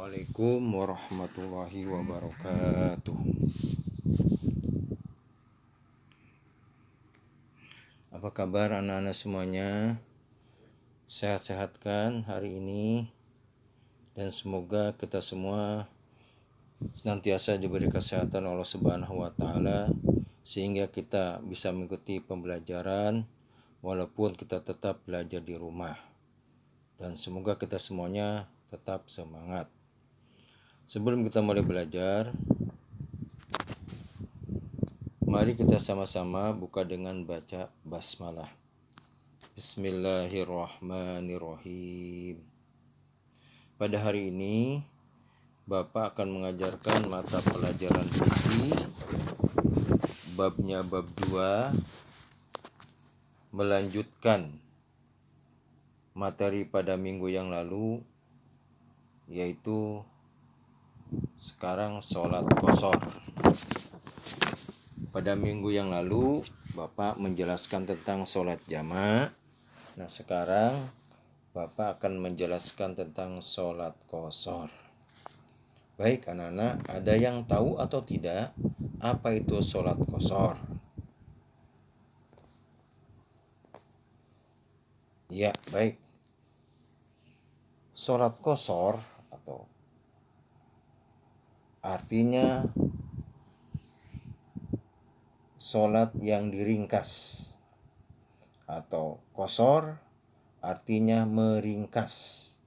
Assalamualaikum warahmatullahi wabarakatuh. Apa kabar anak-anak semuanya? Sehat-sehat kan hari ini? Dan semoga kita semua senantiasa diberi kesehatan Allah Subhanahu wa taala sehingga kita bisa mengikuti pembelajaran walaupun kita tetap belajar di rumah. Dan semoga kita semuanya tetap semangat. Sebelum kita mulai belajar, mari kita sama-sama buka dengan baca basmalah. Bismillahirrahmanirrahim. Pada hari ini, Bapak akan mengajarkan mata pelajaran fikih, babnya bab 2, melanjutkan materi pada minggu yang lalu, yaitu sekarang sholat qashar. Pada minggu yang lalu, Bapak menjelaskan tentang sholat jamak. Nah, sekarang Bapak akan menjelaskan tentang sholat qashar. Baik anak-anak, ada yang tahu atau tidak apa itu sholat qashar? Ya, baik. Sholat qashar atau artinya sholat yang diringkas, atau qashar artinya meringkas.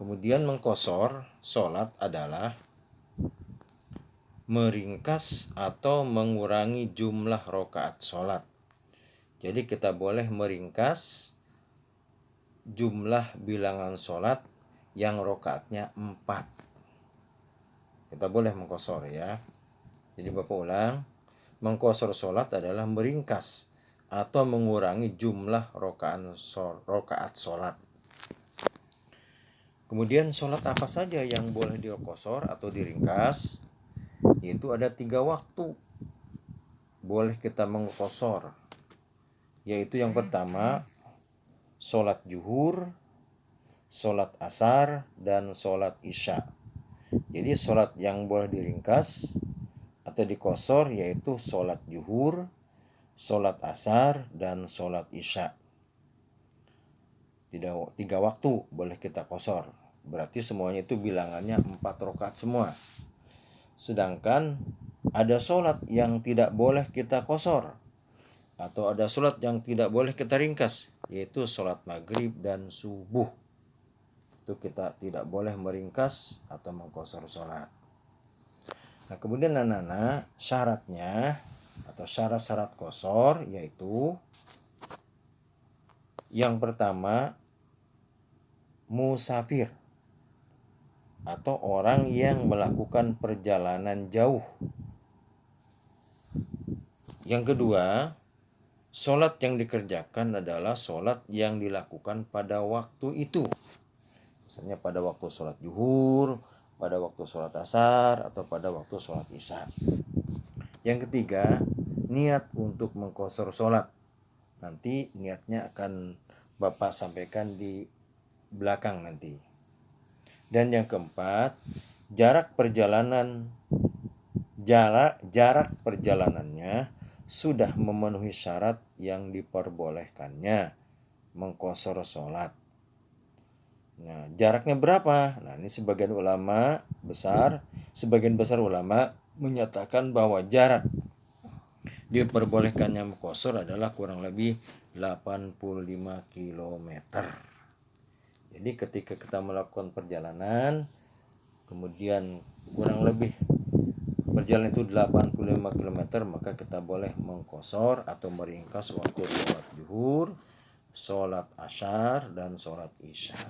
Kemudian mengqashar sholat adalah meringkas atau mengurangi jumlah rakaat sholat. Jadi kita boleh meringkas jumlah bilangan sholat yang rakaatnya 4. Kita boleh mengqashar ya. Jadi Bapak ulang, mengqashar sholat adalah meringkas atau mengurangi jumlah rakaat sholat. Kemudian sholat apa saja yang boleh diqashar atau diringkas? Yaitu ada 3 waktu boleh kita mengqashar. Yaitu yang pertama, sholat zuhur, sholat asar, dan sholat isya. Jadi sholat yang boleh diringkas atau diqashar yaitu sholat zuhur, sholat asar, dan sholat isya. 3 waktu boleh kita qashar. Berarti semuanya itu bilangannya 4 rakaat semua. Sedangkan ada sholat yang tidak boleh kita qashar atau ada sholat yang tidak boleh kita ringkas, yaitu sholat maghrib dan subuh. Itu kita tidak boleh meringkas atau mengqashar sholat. Nah, kemudian anak-anak, syaratnya atau syarat-syarat qashar yaitu yang pertama, musafir atau orang yang melakukan perjalanan jauh. Yang kedua, sholat yang dikerjakan adalah sholat yang dilakukan pada waktu itu. Misalnya pada waktu sholat zuhur, pada waktu sholat asar, atau pada waktu sholat isya. Yang ketiga, niat untuk mengqashar sholat. Nanti niatnya akan Bapak sampaikan di belakang nanti. Dan yang keempat, jarak perjalanannya sudah memenuhi syarat yang diperbolehkannya mengqashar sholat. Nah, jaraknya berapa? Nah, ini sebagian besar ulama menyatakan bahwa jarak diperbolehkannya mengqashar adalah kurang lebih 85 km. Jadi ketika kita melakukan perjalanan, kemudian kurang lebih perjalanan itu 85 km, maka kita boleh mengqashar atau meringkas waktu sholat zuhur, sholat asyar, dan sholat isya.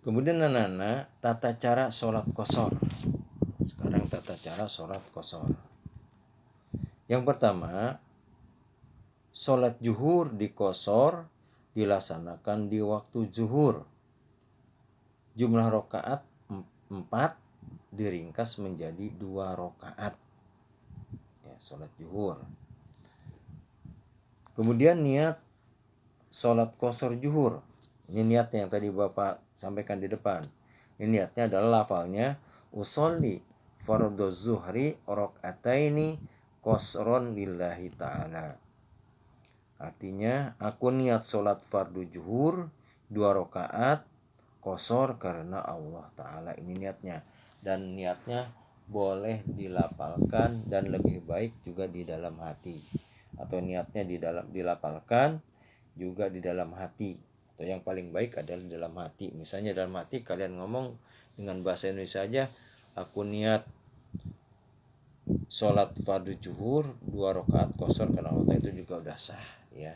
Kemudian anak-anak, tata cara sholat qashar. Sekarang tata cara sholat qashar. Yang pertama, sholat zuhur diqashar dilaksanakan di waktu zuhur. Jumlah rakaat 4 diringkas menjadi 2 rakaat. Ya, sholat zuhur. Kemudian niat sholat qasar zuhur. Ini niatnya yang tadi Bapak sampaikan di depan. Ini niatnya adalah lafalnya usolli fardhu zuhri rakaataini qasron lillahi ta'ala. Artinya aku niat sholat fardu zuhur 2 rakaat qasar karena Allah Ta'ala. Ini niatnya. Dan niatnya boleh dilafalkan dan lebih baik juga di dalam hati. Atau niatnya dilafalkan juga di dalam hati. Atau yang paling baik adalah di dalam hati. Misalnya dalam hati kalian ngomong dengan bahasa Indonesia aja, aku niat sholat fardu zuhur 2 rakaat qasar karena Allah, itu juga udah sah ya.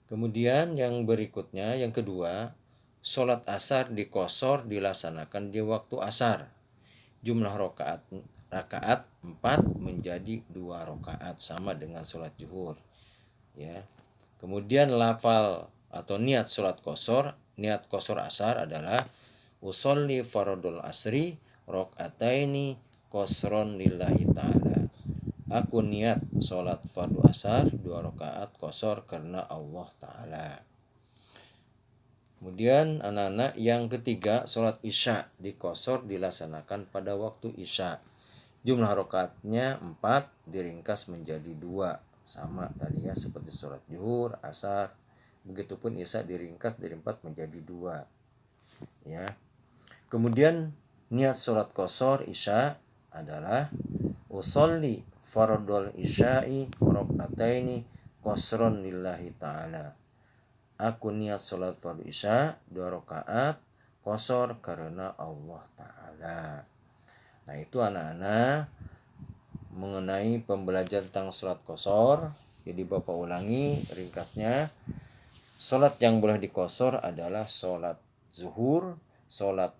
Kemudian yang berikutnya, yang kedua, sholat asar di qasar dilaksanakan di waktu asar. Jumlah rakaat 4 menjadi 2 rakaat sama dengan sholat zuhur ya. Kemudian lafal atau niat sholat qasar, niat qasar asar adalah usolli fardul asri rakaataini qasron lillahi ta'ala. Aku niat sholat fardu asar 2 rakaat qasar karena Allah Ta'ala. Kemudian anak-anak yang ketiga, sholat isya di qasar dilaksanakan pada waktu isya. Jumlah rakaatnya 4 diringkas menjadi 2. Sama tadi ya, seperti sholat zuhur, asar. Begitupun isya diringkas dari 4 menjadi 2 ya. Kemudian niat sholat qasar isya adalah usolli fardul isya'i rakaataini qasron lillahi ta'ala. Aku niat sholat fardu isya 2 rakaat qasar karena Allah Ta'ala. Nah itu anak-anak mengenai pembelajaran tentang sholat qasar. Jadi Bapak ulangi ringkasnya. Sholat yang boleh diqasar adalah sholat zuhur, sholat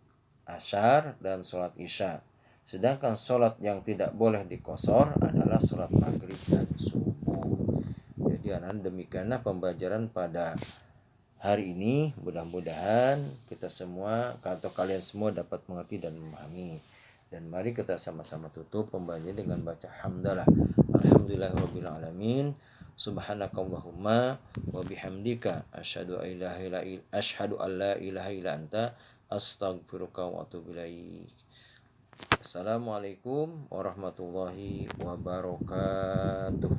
asar, dan sholat isya. Sedangkan sholat yang tidak boleh diqasar adalah sholat maghrib dan subuh. Jadi anak-anak demikianlah pembelajaran pada hari ini. Mudah-mudahan kita semua atau kalian semua dapat mengerti dan memahami. Dan mari kita sama-sama tutup pembelajaran dengan baca hamdalah. Alhamdulillahirabbil alamin. Subhanakallahumma wa bihamdika asyhadu an la ilaha illa anta astaghfiruka wa atubu ilaik. Assalamualaikum warahmatullahi wabarakatuh.